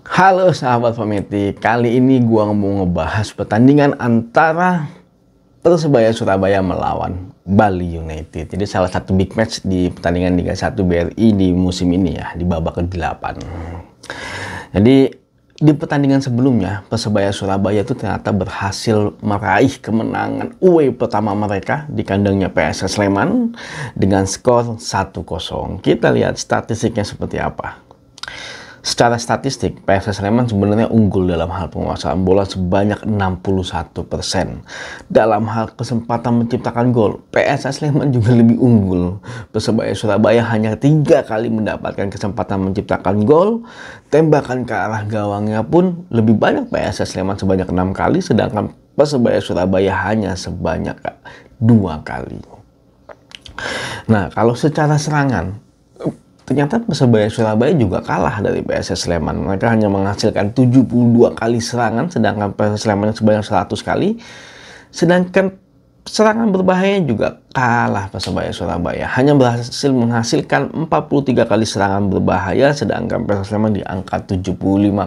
Halo sahabat Fameti, kali ini gua mau ngebahas pertandingan antara Persebaya Surabaya melawan Bali United. Jadi salah satu big match di pertandingan Liga 1 BRI di musim ini ya, di babak ke-8. Jadi di pertandingan sebelumnya, Persebaya Surabaya itu ternyata berhasil meraih kemenangan away pertama mereka di kandangnya PSS Sleman dengan skor 1-0. Kita lihat statistiknya seperti apa. Secara statistik, PSS Sleman sebenarnya unggul dalam hal penguasaan bola sebanyak 61%. Dalam hal kesempatan menciptakan gol, PSS Sleman juga lebih unggul. Persebaya Surabaya hanya 3 kali mendapatkan kesempatan menciptakan gol. Tembakan ke arah gawangnya pun lebih banyak PSS Sleman sebanyak 6 kali, sedangkan Persebaya Surabaya hanya sebanyak 2 kali. Nah, kalau secara serangan, ternyata Persebaya Surabaya juga kalah dari PSS Sleman. Mereka hanya menghasilkan 72 kali serangan, sedangkan PSS Sleman sebanyak 100 kali. Sedangkan serangan berbahaya juga kalah Persebaya Surabaya. Hanya berhasil menghasilkan 43 kali serangan berbahaya, sedangkan PSS Sleman di angka 75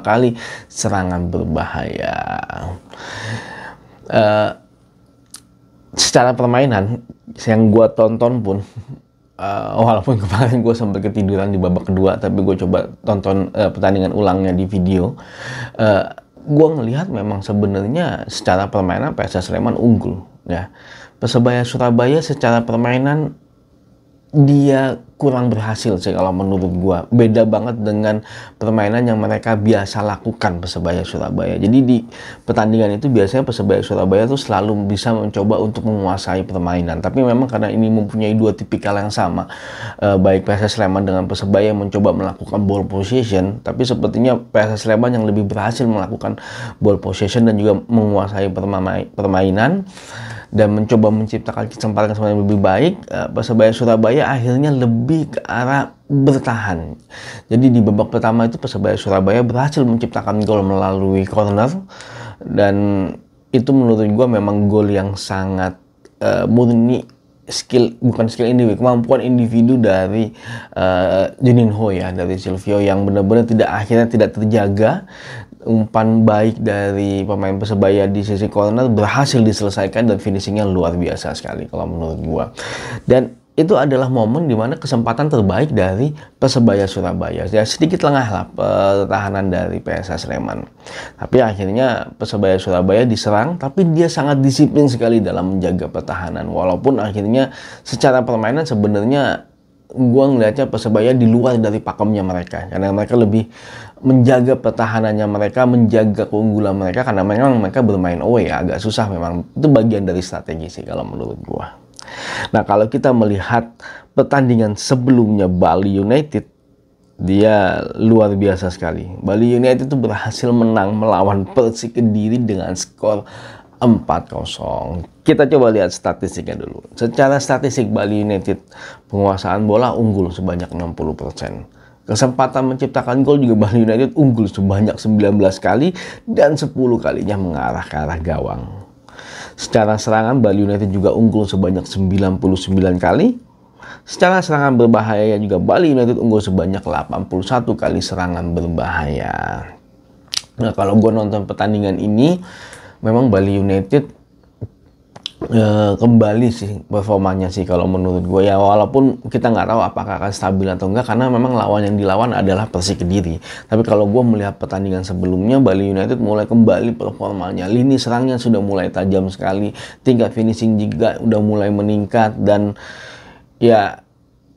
kali serangan berbahaya. Secara permainan yang gua tonton pun, walaupun kemarin gue sempat ketiduran di babak kedua, tapi gue coba tonton pertandingan ulangnya di video. Gue ngelihat memang sebenarnya secara permainan PSS Sleman unggul ya. Persebaya Surabaya secara permainan dia kurang berhasil sih kalau menurut gua. Beda banget dengan permainan yang mereka biasa lakukan Persebaya Surabaya. Jadi di pertandingan itu biasanya Persebaya Surabaya tuh selalu bisa mencoba untuk menguasai permainan. Tapi memang karena ini mempunyai dua tipikal yang sama, baik PSS Sleman dengan Persebaya mencoba melakukan ball possession, tapi sepertinya PSS Sleman yang lebih berhasil melakukan ball possession dan juga menguasai permainan dan mencoba menciptakan kesempatan yang lebih baik. Persebaya Surabaya akhirnya lebih ke arah bertahan. Jadi di babak pertama itu Persebaya Surabaya berhasil menciptakan gol melalui corner, dan itu menurut gua memang gol yang sangat murni kemampuan individu dari Juninho ya, dari Silvio, yang benar-benar akhirnya tidak terjaga. Umpan baik dari pemain Persebaya di sisi corner berhasil diselesaikan dan finishingnya luar biasa sekali kalau menurut gua. Dan itu adalah momen dimana kesempatan terbaik dari Persebaya Surabaya. Ya sedikit lengah lah pertahanan dari PSS Sleman. Tapi akhirnya Persebaya Surabaya diserang, tapi dia sangat disiplin sekali dalam menjaga pertahanan. Walaupun akhirnya secara permainan sebenarnya gua ngelihatnya Persebaya di luar dari pakemnya mereka, karena mereka lebih menjaga pertahanannya mereka, menjaga keunggulan mereka, karena memang mereka bermain away ya, agak susah memang. Itu bagian dari strategi sih kalau menurut gua. Nah, kalau kita melihat pertandingan sebelumnya Bali United, dia luar biasa sekali. Bali United itu berhasil menang melawan Persik Kediri dengan skor 4-0. Kita coba lihat statistiknya dulu. Secara statistik Bali United penguasaan bola unggul sebanyak 60%. Kesempatan menciptakan gol juga Bali United unggul sebanyak 19 kali dan 10 kalinya mengarah ke arah gawang. Secara serangan Bali United juga unggul sebanyak 99 kali. Secara serangan berbahaya juga Bali United unggul sebanyak 81 kali serangan berbahaya. Nah, kalau gue nonton pertandingan ini, memang Bali United kembali sih performanya sih kalau menurut gue ya, walaupun kita nggak tahu apakah akan stabil atau enggak karena memang lawan yang dilawan adalah Persik Kediri. Tapi kalau gue melihat pertandingan sebelumnya, Bali United mulai kembali performanya, lini serangnya sudah mulai tajam sekali, tingkat finishing juga udah mulai meningkat, dan ya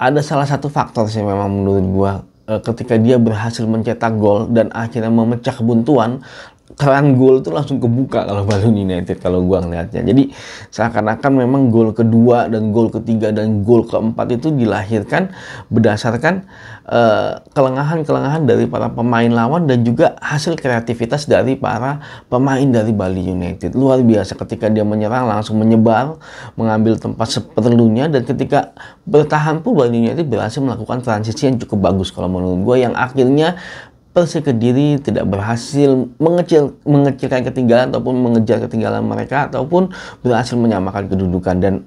ada salah satu faktor sih memang menurut gue, ketika dia berhasil mencetak gol dan akhirnya memecah kebuntuan, keran gol itu langsung kebuka kalau Bali United kalau gua ngelihatnya. Jadi seakan-akan memang gol kedua dan gol ketiga dan gol keempat itu dilahirkan berdasarkan kelengahan-kelengahan dari para pemain lawan dan juga hasil kreativitas dari para pemain dari Bali United. Luar biasa, ketika dia menyerang langsung menyebar, mengambil tempat seperlunya, dan ketika bertahan pun Bali United berhasil melakukan transisi yang cukup bagus kalau menurut gua, yang akhirnya Persik Kediri tidak berhasil mengecilkan ketinggalan ataupun mengejar ketinggalan mereka, ataupun berhasil menyamakan kedudukan dan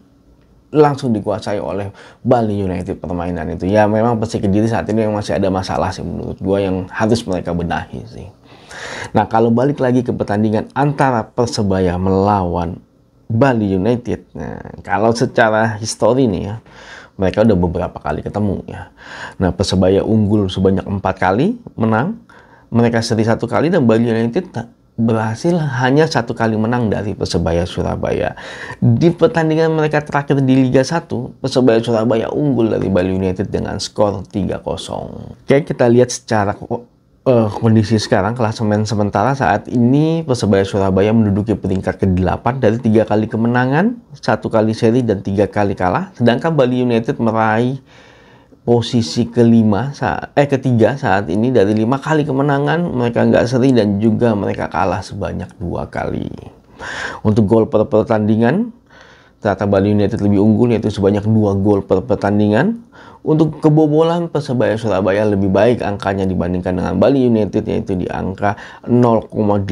langsung dikuasai oleh Bali United permainan itu. Ya memang Persik Kediri saat ini masih ada masalah sih menurut gue yang harus mereka benahi sih. Nah, kalau balik lagi ke pertandingan antara Persebaya melawan Bali United, nah kalau secara histori nih ya, mereka udah beberapa kali ketemu ya. Nah, Persebaya unggul sebanyak 4 kali menang, mereka seri 1 kali, dan Bali United berhasil hanya 1 kali menang dari Persebaya Surabaya. Di pertandingan mereka terakhir di Liga 1, Persebaya Surabaya unggul dari Bali United dengan skor 3-0. Oke, kita lihat secara kondisi sekarang klasemen sementara saat ini. Persebaya Surabaya menduduki peringkat ke-8 dari 3 kali kemenangan, 1 kali seri, dan 3 kali kalah. Sedangkan Bali United meraih posisi ketiga saat ini dari 5 kali kemenangan, mereka nggak seri dan juga mereka kalah sebanyak 2 kali. Untuk gol per pertandingan, ternyata Bali United lebih unggul, yaitu sebanyak 2 gol per pertandingan. Untuk kebobolan, Persebaya Surabaya lebih baik angkanya dibandingkan dengan Bali United, yaitu di angka 0,86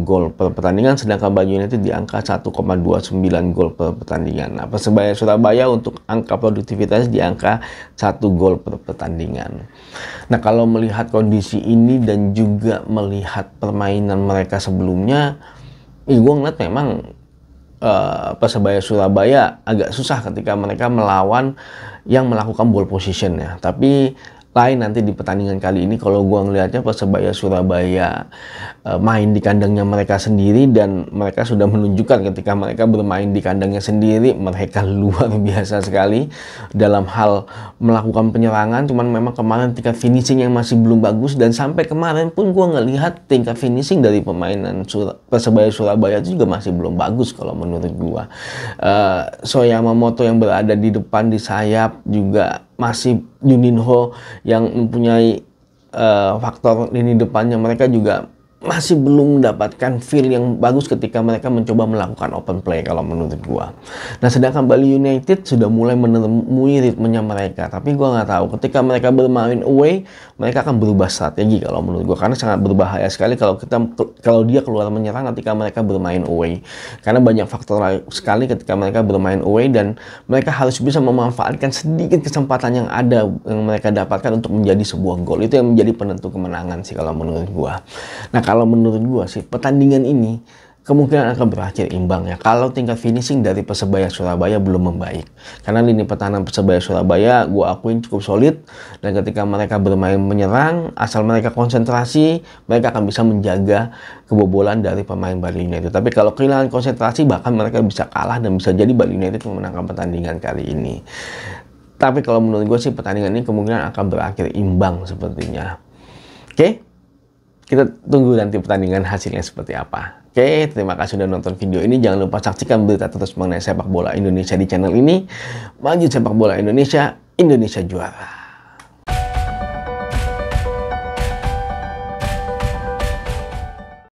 gol per pertandingan, sedangkan Bali United di angka 1,29 gol per pertandingan. Nah, Persebaya Surabaya untuk angka produktivitas di angka 1 gol per pertandingan. Nah, kalau melihat kondisi ini dan juga melihat permainan mereka sebelumnya, gue ngeliat memang Persebaya Surabaya agak susah ketika mereka melawan yang melakukan ball position ya. Tapi lain nanti di pertandingan kali ini kalau gua ngelihatnya Persebaya Surabaya main di kandangnya mereka sendiri, dan mereka sudah menunjukkan ketika mereka bermain di kandangnya sendiri mereka luar biasa sekali dalam hal melakukan penyerangan. Cuman memang kemarin tingkat finishing yang masih belum bagus, dan sampai kemarin pun gua ngelihat tingkat finishing dari permainan Persebaya Surabaya itu juga masih belum bagus kalau menurut gua. Soyamamoto yang berada di depan di sayap juga masih Juninho yang mempunyai faktor lini depannya, mereka juga masih belum mendapatkan feel yang bagus ketika mereka mencoba melakukan open play kalau menurut gua. Nah, sedangkan Bali United sudah mulai menemui ritmenya mereka, tapi gua nggak tahu ketika mereka bermain away mereka akan berubah strategi kalau menurut gua, karena sangat berbahaya sekali kalau dia keluar menyerang ketika mereka bermain away, karena banyak faktor sekali ketika mereka bermain away, dan mereka harus bisa memanfaatkan sedikit kesempatan yang ada yang mereka dapatkan untuk menjadi sebuah gol. Itu yang menjadi penentu kemenangan sih kalau menurut gua. Nah, kalau menurut gua sih pertandingan ini kemungkinan akan berakhir imbang ya kalau tingkat finishing dari Persebaya Surabaya belum membaik. Karena lini pertahanan Persebaya Surabaya gua akuin cukup solid, dan ketika mereka bermain menyerang, asal mereka konsentrasi, mereka akan bisa menjaga kebobolan dari pemain Bali United. Tapi kalau kehilangan konsentrasi, bahkan mereka bisa kalah dan bisa jadi Bali United memenangkan pertandingan kali ini. Tapi kalau menurut gue sih pertandingan ini kemungkinan akan berakhir imbang sepertinya. Oke? Kita tunggu nanti pertandingan hasilnya seperti apa. Oke, terima kasih sudah nonton video ini. Jangan lupa saksikan berita terus mengenai sepak bola Indonesia di channel ini. Maju sepak bola Indonesia, Indonesia juara.